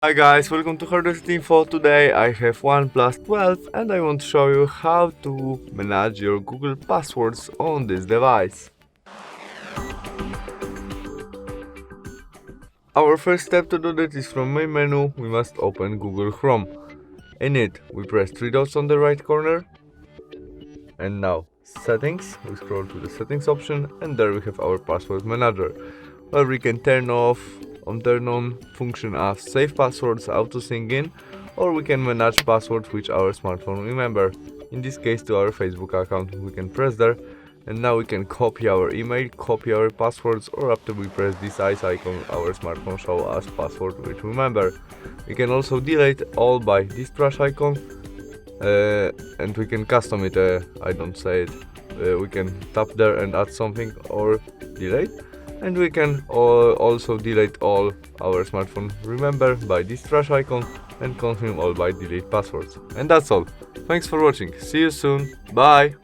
Hi guys, welcome to HardReset.Info. Today I have OnePlus 12 and I want to show you how to manage your Google passwords on this device. Our first step to do that is from main menu we must open Google Chrome. In it we press three dots on the right corner and now settings, we scroll to the settings option and there we have our password manager where we can turn on function as save passwords, auto sync in, or we can manage passwords which our smartphone remember. In this case to our Facebook account we can press there and now we can copy our email, copy our passwords, or after we press this ice icon our smartphone show us password which remember. We can also delete all by this trash icon and we can custom it, I don't say it. We can tap there and add something or delete. And we can also delete all our smartphone remember by this trash icon and confirm all by delete passwords. And that's all. Thanks for watching. See you soon. Bye.